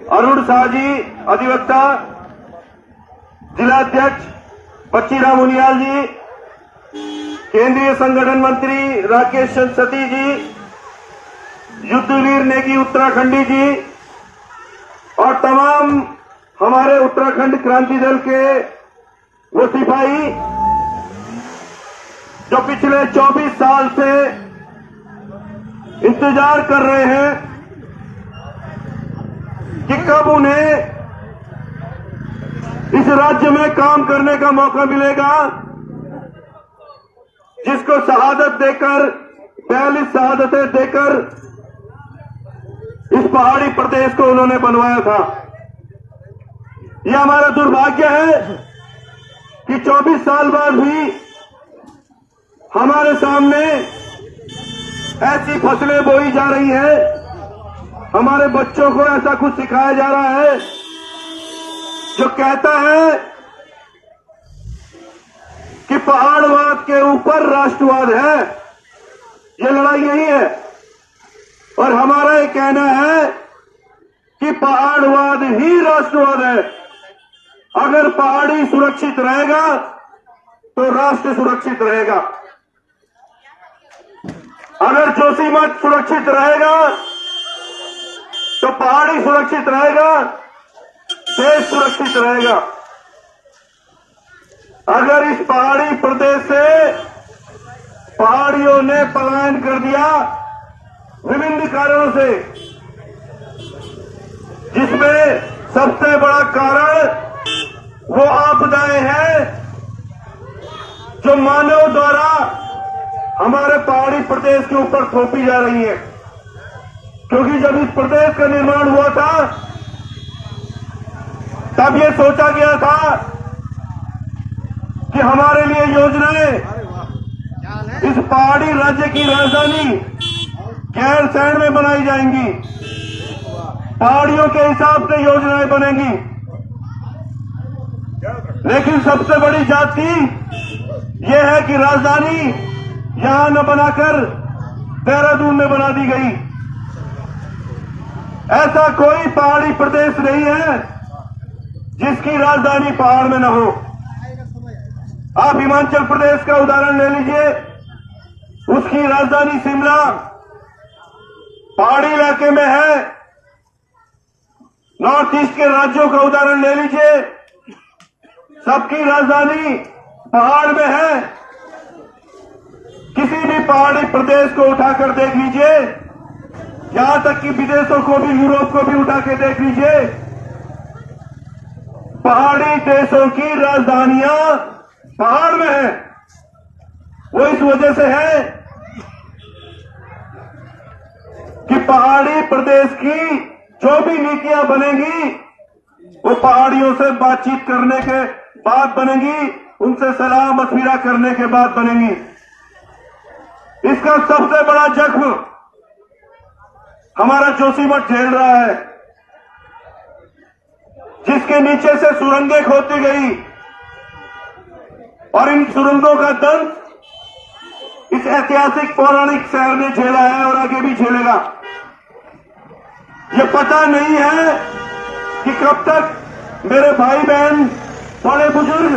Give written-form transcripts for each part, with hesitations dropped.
अरुण शाह जी अधिवक्ता, जिलाध्यक्ष बच्चीराम उनियाल जी, केंद्रीय संगठन मंत्री राकेश चंद्र सती जी, युद्धवीर नेगी उत्तराखंडी जी और तमाम हमारे उत्तराखंड क्रांति दल के वो सिपाही जो पिछले 24 साल से इंतजार कर रहे हैं कि कब उन्हें इस राज्य में काम करने का मौका मिलेगा, जिसको शहादत देकर 42 शहादतें देकर इस पहाड़ी प्रदेश को उन्होंने बनवाया था। यह हमारा दुर्भाग्य है कि 24 साल बाद भी हमारे सामने ऐसी फसलें बोई जा रही हैं, हमारे बच्चों को ऐसा कुछ सिखाया जा रहा है जो कहता है कि पहाड़वाद के ऊपर राष्ट्रवाद है। ये लड़ाई नहीं है और हमारा ये कहना है कि पहाड़वाद ही राष्ट्रवाद है। अगर पहाड़ी सुरक्षित रहेगा तो राष्ट्र सुरक्षित रहेगा, अगर जोशीमठ सुरक्षित रहेगा तो पहाड़ी सुरक्षित रहेगा, देश सुरक्षित रहेगा। अगर इस पहाड़ी प्रदेश से पहाड़ियों ने पलायन कर दिया विभिन्न कारणों से, जिसमें सबसे बड़ा कारण वो आपदाएं हैं जो मानव द्वारा हमारे पहाड़ी प्रदेश के ऊपर थोपी जा रही है। क्योंकि जब इस प्रदेश का निर्माण हुआ था तब ये सोचा गया था कि हमारे लिए योजनाएं इस पहाड़ी राज्य की राजधानी गैरसैंण में बनाई जाएंगी, पहाड़ियों के हिसाब से योजनाएं बनेंगी। लेकिन सबसे बड़ी जाति यह है कि राजधानी यहां न बनाकर देहरादून में बना दी गई। ऐसा कोई पहाड़ी प्रदेश नहीं है जिसकी राजधानी पहाड़ में न हो। आप हिमाचल प्रदेश का उदाहरण ले लीजिए, उसकी राजधानी शिमला पहाड़ी इलाके में है। नॉर्थ ईस्ट के राज्यों का उदाहरण ले लीजिए, सबकी राजधानी पहाड़ में है। किसी भी पहाड़ी प्रदेश को उठाकर देख लीजिए, यहां तक कि विदेशों को भी, यूरोप को भी उठा के देख लीजिए, पहाड़ी देशों की राजधानियां पहाड़ में है। वो इस वजह से है कि पहाड़ी प्रदेश की जो भी नीतियां बनेंगी वो पहाड़ियों से बातचीत करने के बाद बनेंगी, उनसे सलाह मशविरा करने के बाद बनेंगी। इसका सबसे बड़ा जख्म हमारा जोशीमठ झेल रहा है, जिसके नीचे से सुरंगें खोदी गई और इन सुरंगों का दंड इस ऐतिहासिक पौराणिक शहर ने झेला है और आगे भी झेलेगा। ये पता नहीं है कि कब तक मेरे भाई बहन, बड़े बुजुर्ग,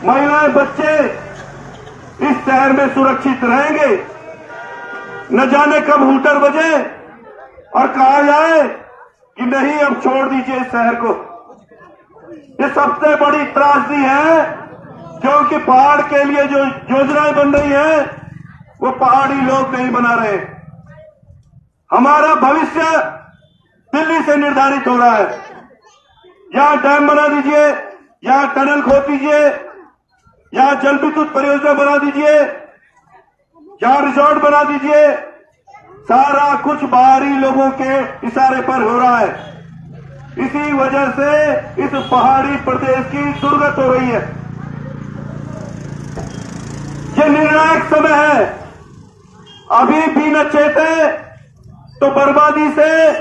महिलाएं, बच्चे इस शहर में सुरक्षित रहेंगे। न जाने कब हूटर बजे और कहा जाए कि नहीं, अब छोड़ दीजिए इस शहर को। ये सबसे बड़ी त्रासदी है, क्योंकि पहाड़ के लिए जो योजनाएं बन रही हैं वो पहाड़ी लोग नहीं बना रहे। हमारा भविष्य दिल्ली से निर्धारित हो रहा है। यहां डैम बना दीजिए, यहां टनल खोद दीजिए, यहां जल विद्युत परियोजना बना दीजिए, यहां रिजॉर्ट बना दीजिए। सारा कुछ बाहरी लोगों के इशारे पर हो रहा है। इसी वजह से इस पहाड़ी प्रदेश की दुर्गत हो रही है। ये निर्णायक समय है, अभी भी न चेते तो बर्बादी से,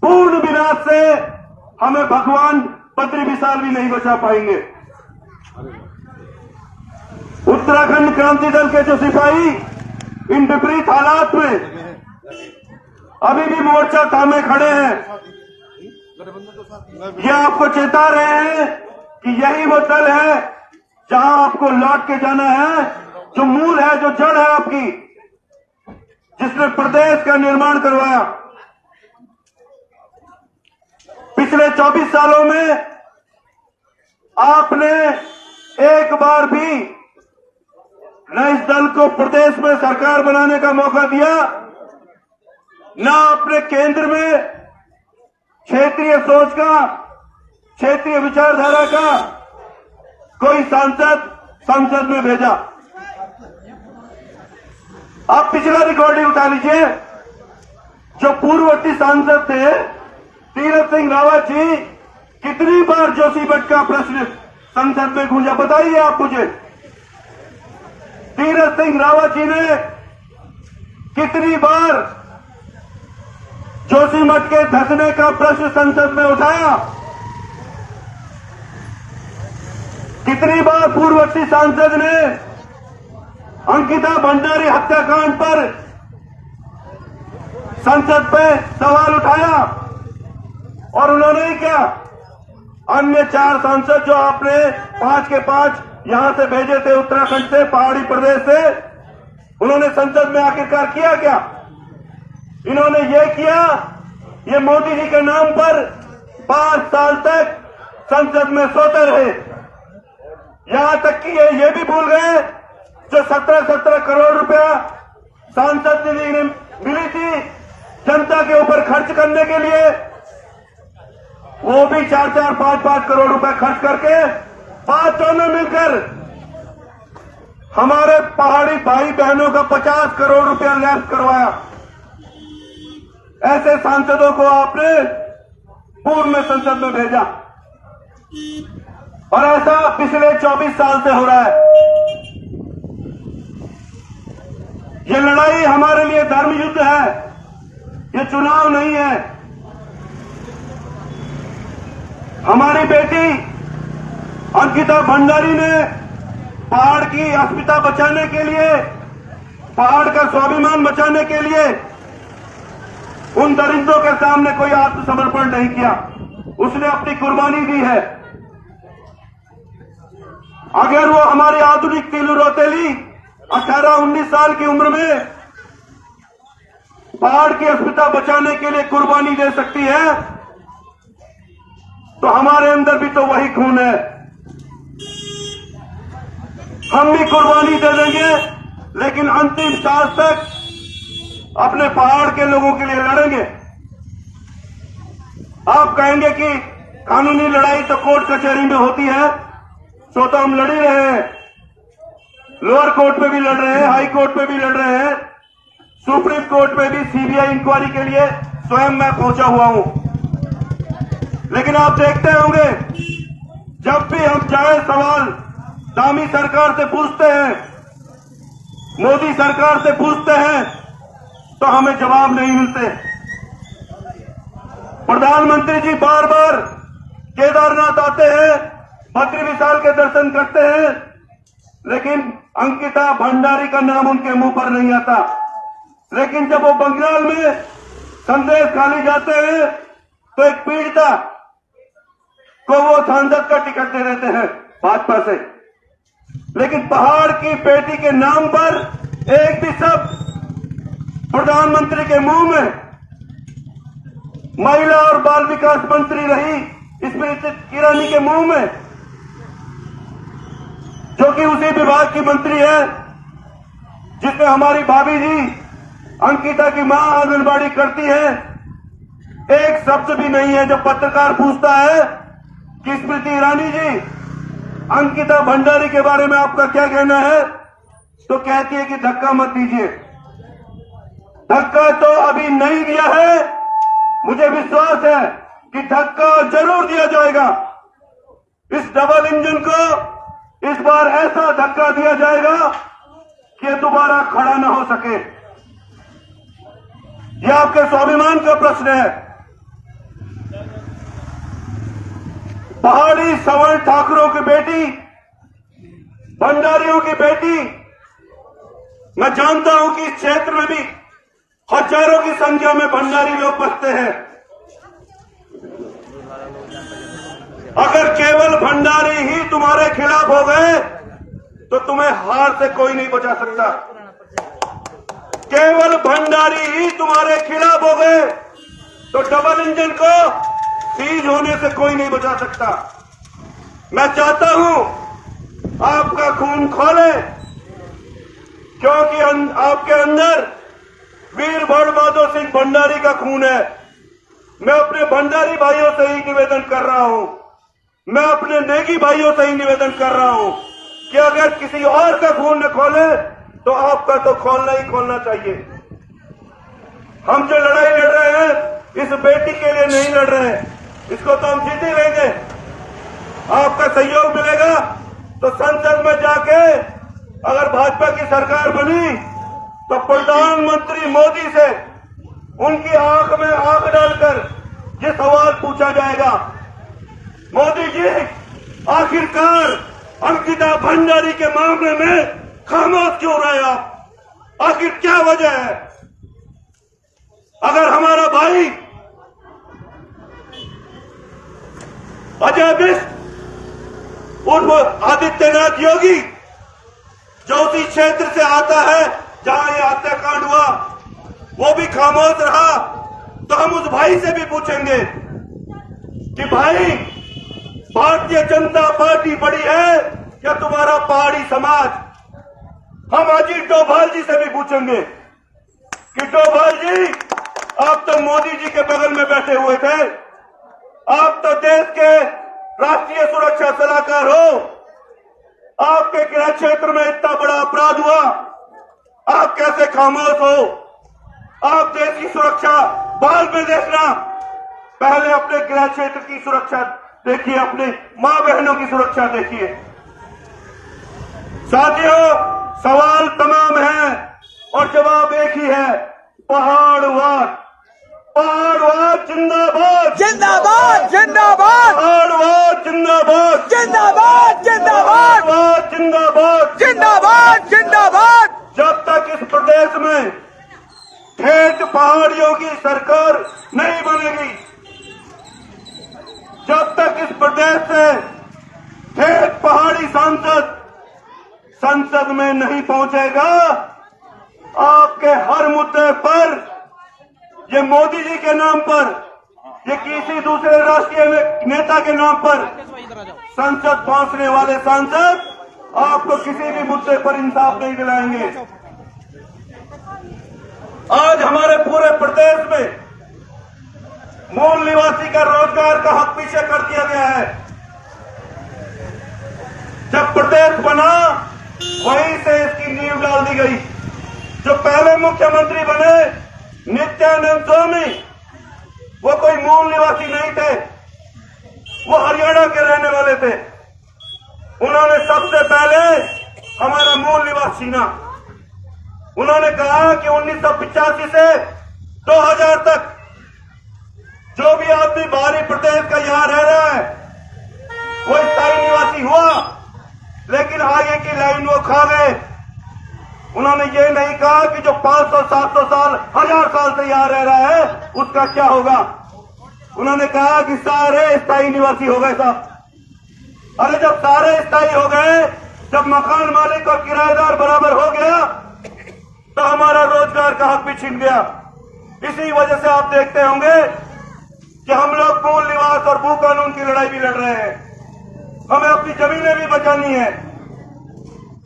पूर्ण विनाश से हमें भगवान बद्री विशाल भी नहीं बचा पाएंगे। उत्तराखंड क्रांति दल के जो सिपाही इन विपरीत हालात में अभी भी मोर्चा थामे खड़े हैं, ये आपको चेता रहे हैं कि यही वो दल है जहां आपको लौट के जाना है, जो मूल है, जो जड़ है आपकी, जिसने प्रदेश का निर्माण करवाया। पिछले 24 सालों में आपने एक बार भी न इस दल को प्रदेश में सरकार बनाने का मौका दिया, न आपने केंद्र में क्षेत्रीय सोच का, क्षेत्रीय विचारधारा का कोई सांसद संसद में भेजा। आप पिछला रिकॉर्डिंग उठा लीजिए। जो पूर्ववर्ती सांसद थे तीरथ सिंह रावत जी, कितनी बार जोशी भट्ट का प्रश्न संसद में गूंजा, बताइए आप मुझे। तीरथ सिंह रावत जी ने कितनी बार जोशी मठ के धसने का प्रश्न संसद में उठाया? कितनी बार पूर्ववर्ती सांसद ने अंकिता भंडारी हत्याकांड पर संसद पे सवाल उठाया? और उन्होंने ही क्या, अन्य 4 सांसद जो आपने 5 के 5 यहां से भेजे थे, उत्तराखंड से, पहाड़ी प्रदेश से, उन्होंने संसद में आखिरकार किया क्या? इन्होंने ये किया, ये मोदी जी के नाम पर 5 साल तक संसद में सोते रहे। यहां तक कि ये भी भूल गए जो 17-17 करोड़ रुपया सांसद निधि ने मिली थी जनता के ऊपर खर्च करने के लिए, वो भी 4-4, 5-5 करोड़ रुपए खर्च करके 5 ने मिलकर हमारे पहाड़ी भाई बहनों का 50 करोड़ रुपया लैप्स करवाया। ऐसे सांसदों को आपने पूर्व में संसद में भेजा और ऐसा पिछले 24 साल से हो रहा है। ये लड़ाई हमारे लिए धर्म युद्ध है, ये चुनाव नहीं है। हमारी बेटी अंकिता भंडारी ने पहाड़ की अस्मिता बचाने के लिए, पहाड़ का स्वाभिमान बचाने के लिए उन दरिंदों के सामने कोई आत्मसमर्पण नहीं किया, उसने अपनी कुर्बानी दी है। अगर वो हमारी आधुनिक तीलू रौतेली 18-19 साल की उम्र में पहाड़ की अस्मिता बचाने के लिए कुर्बानी दे सकती है, तो हमारे अंदर भी तो वही खून है। हम भी कुर्बानी दे देंगे, लेकिन अंतिम सांस तक अपने पहाड़ के लोगों के लिए लड़ेंगे। आप कहेंगे कि कानूनी लड़ाई तो कोर्ट कचहरी में होती है, तो हम लड़ ही रहे हैं। लोअर कोर्ट में भी लड़ रहे हैं, हाई कोर्ट में भी लड़ रहे हैं, सुप्रीम कोर्ट में भी सीबीआई इंक्वायरी के लिए स्वयं मैं पहुंचा हुआ हूं। लेकिन आप देखते होंगे, जब भी हम जाए सवाल दामी सरकार से पूछते हैं, मोदी सरकार से पूछते हैं, तो हमें जवाब नहीं मिलते। प्रधानमंत्री जी बार बार केदारनाथ आते हैं, बद्री विशाल के दर्शन करते हैं, लेकिन अंकिता भंडारी का नाम उनके मुंह पर नहीं आता। लेकिन जब वो बंगाल में संदेश खाली जाते हैं, तो एक पीड़िता को वो सांसद का टिकट दे देते हैं भाजपा से। लेकिन पहाड़ की बेटी के नाम पर एक भी शब्द प्रधानमंत्री के मुंह में, महिला और बाल विकास मंत्री रही स्मृति ईरानी के मुंह में, जो कि उसी विभाग की मंत्री है जिसमें हमारी भाभी जी अंकिता की मां आंगनबाड़ी करती है, एक शब्द भी नहीं है। जब पत्रकार पूछता है कि स्मृति ईरानी जी, अंकिता भंडारी के बारे में आपका क्या कहना है, तो कहती है कि धक्का मत दीजिए। धक्का तो अभी नहीं दिया है, मुझे विश्वास है कि धक्का जरूर दिया जाएगा। इस डबल इंजन को इस बार ऐसा धक्का दिया जाएगा कि दोबारा खड़ा न हो सके। यह आपके स्वाभिमान का प्रश्न है। पहाड़ी सवर्ण ठाकुरों की बेटी, भंडारियों की बेटी, मैं जानता हूं कि इस क्षेत्र में भी हजारों की संख्या में भंडारी लोग बसते हैं। भंडारी ही तुम्हारे खिलाफ हो गए तो तुम्हें हार से कोई नहीं बचा सकता। केवल भंडारी ही तुम्हारे खिलाफ हो गए तो डबल इंजन को सीज होने से कोई नहीं बचा सकता। मैं चाहता हूं आपका खून खोले, क्योंकि आपके अंदर वीर बड़बहादुर सिंह भंडारी का खून है। मैं अपने भंडारी भाइयों से ही निवेदन कर रहा हूं, मैं अपने नेगी भाइयों से ही निवेदन कर रहा हूं कि अगर किसी और का खून न खोले तो आपका तो खोलना ही खोलना चाहिए। हम जो लड़ाई लड़ रहे हैं इस बेटी के लिए नहीं लड़ रहे हैं, इसको तो हम जीत ही लेंगे। आपका सहयोग मिलेगा तो संसद में जाके अगर भाजपा की सरकार बनी तो प्रधानमंत्री मोदी से उनकी आंख में आंख डालकर ये सवाल पूछा जाएगा, मोदी जी आखिरकार अंकिता भंडारी के मामले में खामोश क्यों रहे आप? आखिर क्या वजह है? अगर हमारा भाई अजय बिष्ट उर्फ आदित्यनाथ योगी जो उसी क्षेत्र से आता है जहां ये हत्याकांड हुआ वो भी खामोश रहा, तो हम उस भाई से भी पूछेंगे कि भाई भारतीय जनता पार्टी बड़ी है या तुम्हारा पहाड़ी समाज? हम अजीत डोभाल जी से भी पूछेंगे कि डोभाल जी आप तो मोदी जी के बगल में बैठे हुए थे, आप तो देश के राष्ट्रीय सुरक्षा सलाहकार हो, आपके गृह क्षेत्र में इतना बड़ा अपराध हुआ, आप कैसे खामोश हो? आप देश की सुरक्षा बाद में देखना, पहले अपने गृह क्षेत्र की सुरक्षा देखिए, अपने मां बहनों की सुरक्षा देखिए। साथियों, सवाल तमाम है और जवाब एक ही है, पहाड़वाद। पहाड़वाद जिंदाबाद, जिंदाबाद जिंदाबाद, पहाड़वाद जिंदाबाद, जिंदाबाद जिंदाबाद, पहाड़वाद जिंदाबाद, जिंदाबाद जिंदाबाद। जब तक इस प्रदेश में ठेठ पहाड़ियों की सरकार नहीं बनेगी, जब तक इस प्रदेश से ठेठ पहाड़ी सांसद संसद में नहीं पहुंचेगा, आपके हर मुद्दे पर, ये मोदी जी के नाम पर, ये किसी दूसरे राष्ट्रीय नेता के नाम पर संसद पहुंचने वाले सांसद आपको किसी भी मुद्दे पर इंसाफ नहीं दिलाएंगे। आज हमारे पूरे प्रदेश में मूल निवासी का रोजगार का हक पीछे कर दिया गया है। जब प्रदेश बना वहीं से इसकी नींव डाल दी गई। जो पहले मुख्यमंत्री बने नित्यानंद स्वामी, वो कोई मूल निवासी नहीं थे, वो हरियाणा के रहने वाले थे। उन्होंने सबसे पहले हमारा मूल निवास छीना। उन्होंने कहा कि 1985 से 2000 तक जो भी आदमी बाहरी प्रदेश का यहां रह रहा है वो स्थायी निवासी हुआ, लेकिन आगे की लाइन वो खा गए। उन्होंने ये नहीं कहा कि जो 500, 700 साल, 1000 साल से यहां रह रहा है उसका क्या होगा। उन्होंने कहा कि सारे स्थायी निवासी हो गए साहब। अरे जब सारे स्थायी हो गए, जब मकान मालिक और किराएदार बराबर हो गया, तो हमारा रोजगार का हक भी छिन गया। इसी वजह से आप देखते होंगे कि हम लोग मूल निवास और भू कानून की लड़ाई भी लड़ रहे हैं। हमें अपनी जमीनें भी बचानी है।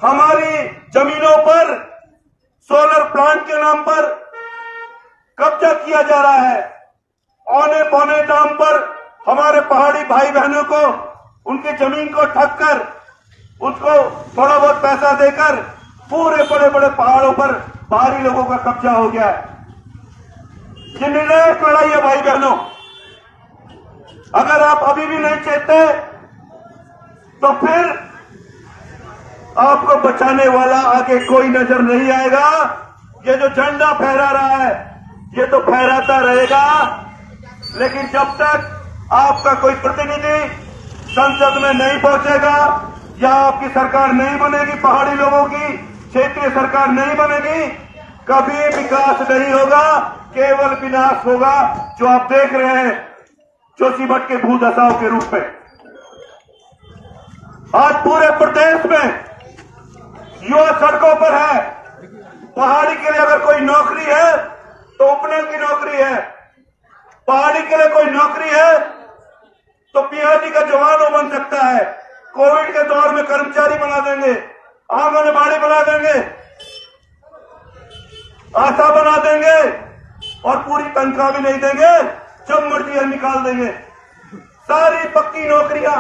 हमारी जमीनों पर सोलर प्लांट के नाम पर कब्जा किया जा रहा है। औने पौने दाम पर हमारे पहाड़ी भाई बहनों को उनकी जमीन को ठग कर उसको थोड़ा बहुत पैसा देकर पूरे बड़े बड़े पहाड़ों पर बाहरी लोगों का कब्जा हो गया है। ये निर्णायक लड़ाई है भाई बहनों। अगर आप अभी भी नहीं चेतते तो फिर आपको बचाने वाला आगे कोई नजर नहीं आएगा। ये जो झंडा फहरा रहा है ये तो फहराता रहेगा, लेकिन जब तक आपका कोई प्रतिनिधि संसद में नहीं पहुंचेगा या आपकी सरकार नहीं बनेगी, पहाड़ी लोगों की क्षेत्रीय सरकार नहीं बनेगी, कभी विकास नहीं होगा, केवल विनाश होगा, जो आप देख रहे हैं जोशीमठ के भूदशाओं के रूप में। आज पूरे प्रदेश में युवा सड़कों पर है। पहाड़ी के लिए अगर कोई नौकरी है तो उपनल की नौकरी है, पहाड़ी के लिए कोई नौकरी है तो पीआरडी का जवान वो बन सकता है। कोविड के दौर में कर्मचारी बना देंगे, आंगनबाड़ी बना देंगे, आशा बना देंगे और पूरी तनख्वाह भी नहीं देंगे, जब मर्जी निकाल देंगे। सारी पक्की नौकरियां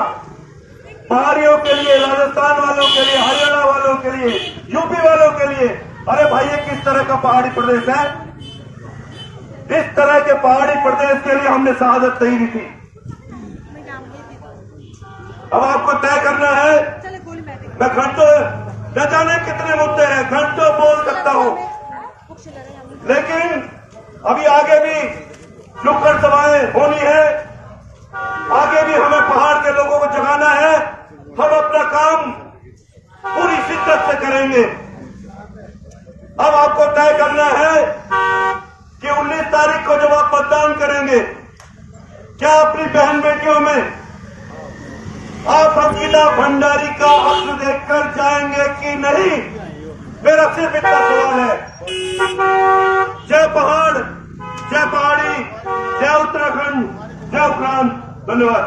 पहाड़ियों के लिए, राजस्थान वालों के लिए, हरियाणा वालों के लिए, यूपी वालों के लिए। अरे भाई ये किस तरह का पहाड़ी प्रदेश है? इस तरह के पहाड़ी प्रदेश के लिए हमने शहादत नहीं दी थी। अब आपको तय करना है। मैं घंटों न जाने कितने मुद्दे हैं, घंटों बोल सकता हूं, लेकिन अभी आगे भी नुक्कड़ सभाएं होनी है। आगे भी हमें पहाड़ के लोगों को जगाना है। हम अपना काम पूरी शिद्दत से करेंगे। अब आपको तय करना है कि 19 तारीख को जब आप मतदान करेंगे, क्या अपनी बहन बेटियों में आप अंकिता भंडारी का अक्ल देखकर जाएंगे कि नहीं? मेरा सिर्फ इतना सवाल है। जय पहाड़, जय पहाड़ी, जय उत्तराखंड, जय उत्तराखंड। धन्यवाद।